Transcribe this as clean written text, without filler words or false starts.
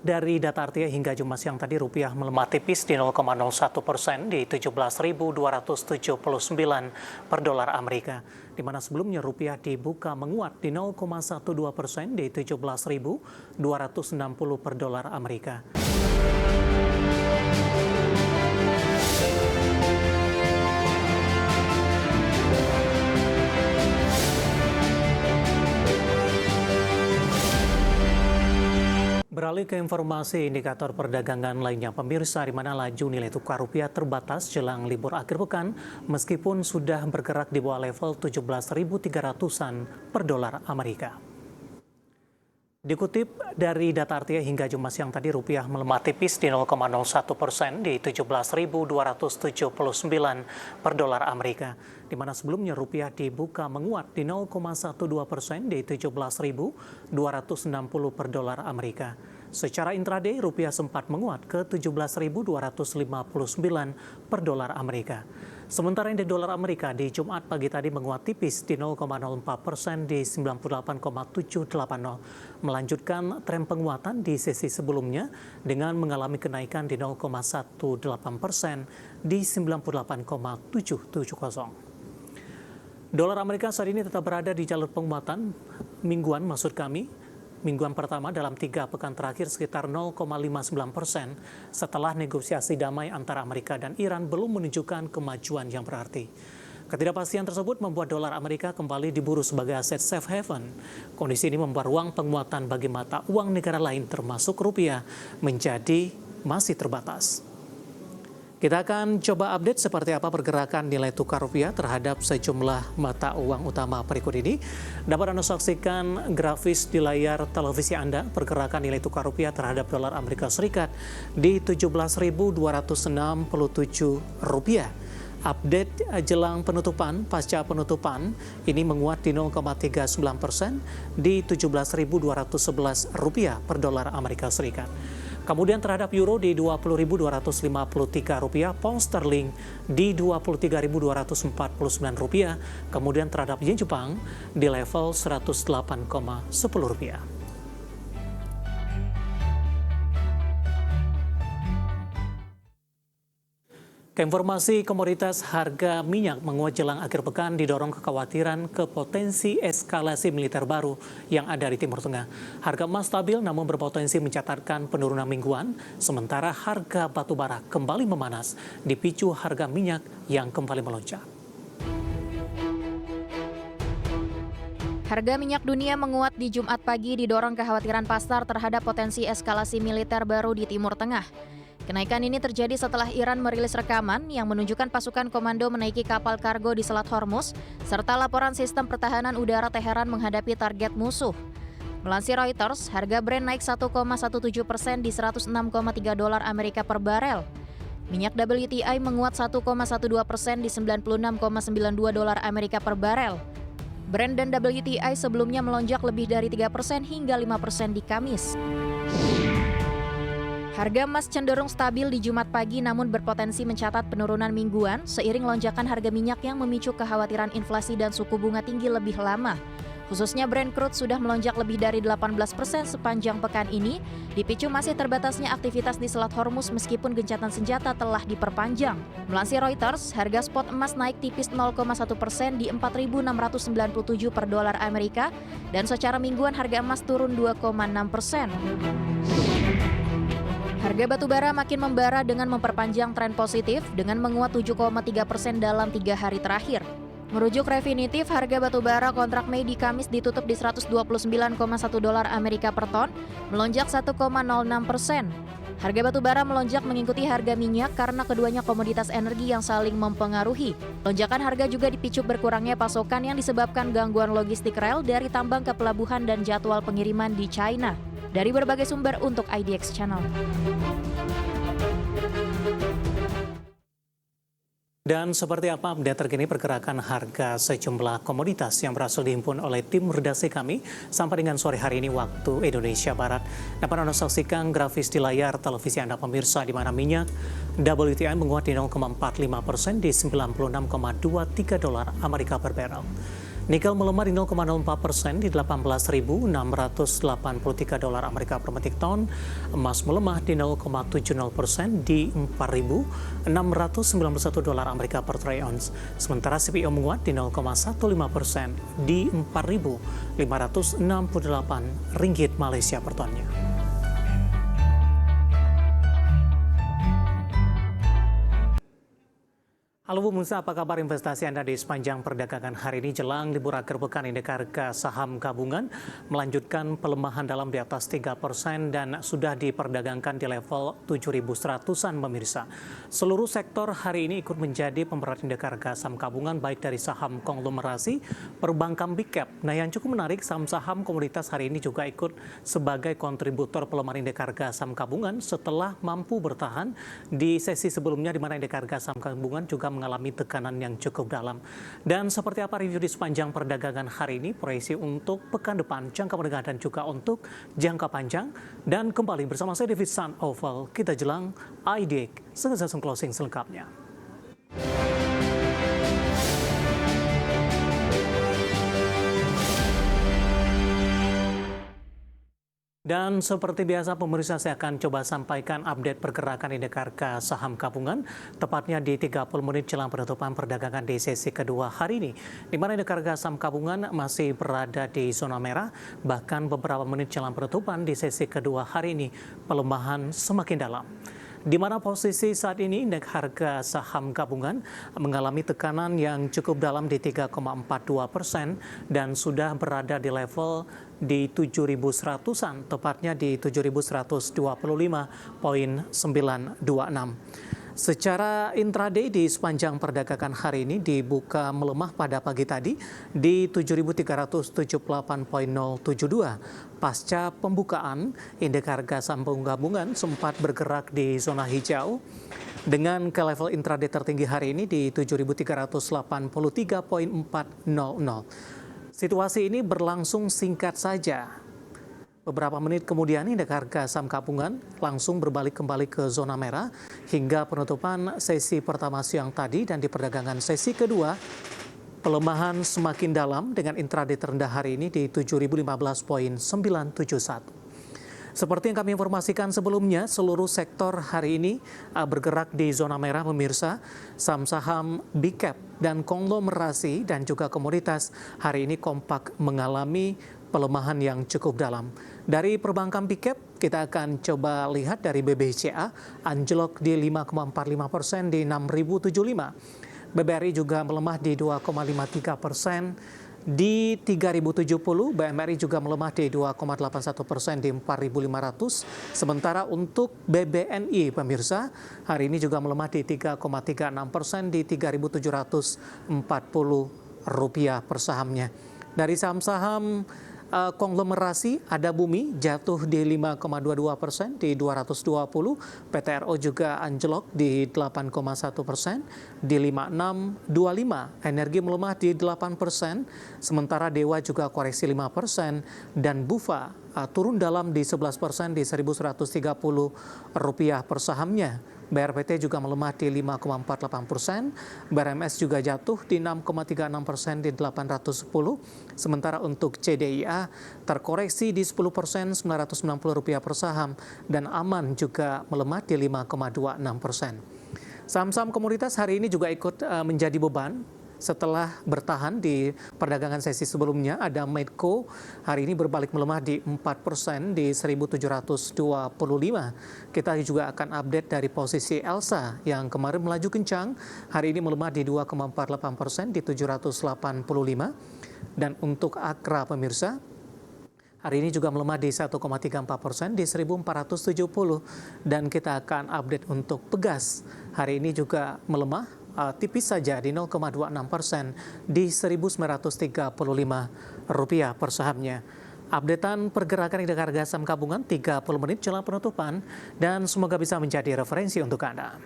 Dari data RTA hingga Jumat siang tadi rupiah melemah tipis di 0,01% di 17.279 per dolar Amerika. Di mana sebelumnya rupiah dibuka menguat di 0,12% di 17.260 per dolar Amerika. Beralih ke informasi indikator perdagangan lainnya, pemirsa, di mana laju nilai tukar rupiah terbatas jelang libur akhir pekan meskipun sudah bergerak di bawah level 17.300-an per dolar Amerika. Dikutip dari data RTA hingga Jumat siang tadi rupiah melemah tipis di 0,01% di 17.279 per dolar Amerika. Di mana sebelumnya rupiah dibuka menguat di 0,12% di 17.260 per dolar Amerika. Secara intraday, rupiah sempat menguat ke 17.259 per dolar Amerika. Sementara indeks dolar Amerika di Jumat pagi tadi menguat tipis di 0,04% di 98,780, melanjutkan tren penguatan di sesi sebelumnya dengan mengalami kenaikan di 0,18% di 98,770. Dolar Amerika saat ini tetap berada di jalur penguatan mingguan mingguan pertama dalam 3 pekan terakhir sekitar 0,59% setelah negosiasi damai antara Amerika dan Iran belum menunjukkan kemajuan yang berarti. Ketidakpastian tersebut membuat dolar Amerika kembali diburu sebagai aset safe haven. Kondisi ini membuat ruang penguatan bagi mata uang negara lain termasuk rupiah menjadi masih terbatas. Kita akan coba update seperti apa pergerakan nilai tukar rupiah terhadap sejumlah mata uang utama berikut ini. Dapat Anda saksikan grafis di layar televisi Anda pergerakan nilai tukar rupiah terhadap dolar Amerika Serikat di 17.267 rupiah. Update jelang penutupan, pasca penutupan, ini menguat di 0,39% di 17.211 rupiah per dolar Amerika Serikat. Kemudian terhadap euro di 20.253 rupiah, pound sterling di 23.249 rupiah, kemudian terhadap yen Jepang di level 108,10 rupiah. Keinformasi komoditas, harga minyak menguat jelang akhir pekan didorong kekhawatiran ke potensi eskalasi militer baru yang ada di Timur Tengah. Harga emas stabil namun berpotensi mencatatkan penurunan mingguan, sementara harga batu bara kembali memanas dipicu harga minyak yang kembali melonjak. Harga minyak dunia menguat di Jumat pagi didorong kekhawatiran pasar terhadap potensi eskalasi militer baru di Timur Tengah. Kenaikan ini terjadi setelah Iran merilis rekaman yang menunjukkan pasukan komando menaiki kapal kargo di Selat Hormuz, serta laporan sistem pertahanan udara Teheran menghadapi target musuh. Melansir Reuters, harga Brent naik 1,17% di 106,3 dolar Amerika per barel. Minyak WTI menguat 1,12% di 96,92 dolar Amerika per barel. Brent dan WTI sebelumnya melonjak lebih dari 3% hingga 5% di Kamis. Harga emas cenderung stabil di Jumat pagi namun berpotensi mencatat penurunan mingguan seiring lonjakan harga minyak yang memicu kekhawatiran inflasi dan suku bunga tinggi lebih lama. Khususnya Brent crude sudah melonjak lebih dari 18% sepanjang pekan ini, dipicu masih terbatasnya aktivitas di Selat Hormuz meskipun gencatan senjata telah diperpanjang. Melansir Reuters, harga spot emas naik tipis 0,1% di 4.697 per dolar Amerika dan secara mingguan harga emas turun 2,6%. Harga batu bara makin membara dengan memperpanjang tren positif dengan menguat 7,3% dalam 3 hari terakhir. Merujuk Refinitiv, harga batu bara kontrak Mei di Kamis ditutup di 129,1 dolar Amerika per ton, melonjak 1,06%. Harga batu bara melonjak mengikuti harga minyak karena keduanya komoditas energi yang saling mempengaruhi. Lonjakan harga juga dipicu berkurangnya pasokan yang disebabkan gangguan logistik rel dari tambang ke pelabuhan dan jadwal pengiriman di China. Dari berbagai sumber untuk IDX Channel. Dan seperti apa update terkini pergerakan harga sejumlah komoditas yang berhasil dihimpun oleh tim redaksi kami sampai dengan sore hari ini waktu Indonesia Barat. Dapat Anda saksikan grafis di layar televisi Anda pemirsa, di mana minyak WTI menguat di 0,45% di 96,23 dolar Amerika per barrel. Nikel melemah di 0,04% di 18.683 dolar Amerika per metrik ton. Emas melemah di 0,70% di 4.691 dolar Amerika per troy ounce. Sementara CPO menguat di 0,15% di 4.568 ringgit Malaysia per tonnya. Halo pemirsa, apa kabar investasi Anda di sepanjang perdagangan hari ini jelang libur akhir pekan? Indeks harga saham gabungan melanjutkan pelemahan dalam di atas 3% dan sudah diperdagangkan di level 7.100-an pemirsa. Seluruh sektor hari ini ikut menjadi pemberat indeks harga saham gabungan baik dari saham konglomerasi, perbankan big cap. Nah, yang cukup menarik, saham-saham komoditas hari ini juga ikut sebagai kontributor pelemahan indeks harga saham gabungan setelah mampu bertahan di sesi sebelumnya di mana indeks harga saham gabungan juga mengalami tekanan yang cukup dalam. Dan seperti apa review di sepanjang perdagangan hari ini, proyeksi untuk pekan depan, jangka menengah dan juga untuk jangka panjang. Dan kembali bersama saya David Sun Oval, kita jelang IDX sesung closing selengkapnya. Dan seperti biasa pemirsa, saya akan coba sampaikan update pergerakan indeks harga saham gabungan tepatnya di 30 menit jelang penutupan perdagangan di sesi kedua hari ini, di mana indeks harga saham gabungan masih berada di zona merah. Bahkan beberapa menit jelang penutupan di sesi kedua hari ini pelemahan semakin dalam, di mana posisi saat ini indeks harga saham gabungan mengalami tekanan yang cukup dalam di 3,42% dan sudah berada di level di 7.100-an, tepatnya di 7.125.926. Secara intraday di sepanjang perdagangan hari ini dibuka melemah pada pagi tadi di 7.378.072. Pasca pembukaan, indeks harga saham gabungan sempat bergerak di zona hijau dengan ke level intraday tertinggi hari ini di 7.383.400. Situasi ini berlangsung singkat saja. Beberapa menit kemudian indeks harga saham gabungan langsung berbalik kembali ke zona merah hingga penutupan sesi pertama siang tadi, dan di perdagangan sesi kedua pelemahan semakin dalam dengan intraday terendah hari ini di 7.015.971. Seperti yang kami informasikan sebelumnya, seluruh sektor hari ini bergerak di zona merah pemirsa. Saham-saham big cap dan konglomerasi dan juga komoditas hari ini kompak mengalami pelemahan yang cukup dalam. Dari perbankan big cap, kita akan coba lihat dari BBCA, anjlok di 5,45% di 6.075. BBRI juga melemah di 2,53%. Di 3.070, BMRI juga melemah di 2,81% di 4.500. Sementara untuk BBNI pemirsa, hari ini juga melemah di 3,36% di 3.740 rupiah per sahamnya. Dari saham-saham konglomerasi, ada Bumi jatuh di 5,22% di 220, PTRO juga anjlok di 8,1% di 5625, Energi melemah di 8%, sementara Dewa juga koreksi 5% dan Bufa turun dalam di 11% di 1.130 rupiah per sahamnya. BRPT juga melemah di 5,48%, BRMS juga jatuh di 6,36% di 810, sementara untuk CDIA terkoreksi di 10% Rp990 per saham, dan Aman juga melemah di 5,26%. Saham-saham komoditas hari ini juga ikut menjadi beban. Setelah bertahan di perdagangan sesi sebelumnya, ada Medco hari ini berbalik melemah di 4% di 1.725. Kita juga akan update dari posisi Elsa yang kemarin melaju kencang, hari ini melemah di 2,48% di 785. Dan untuk Akra pemirsa, hari ini juga melemah di 1,34% di 1.470. Dan kita akan update untuk Pegas, hari ini juga melemah tipis saja di 0,26% di Rp1.935 per sahamnya. Updatean pergerakan indeks harga saham gabungan 30 menit jelang penutupan, dan semoga bisa menjadi referensi untuk Anda.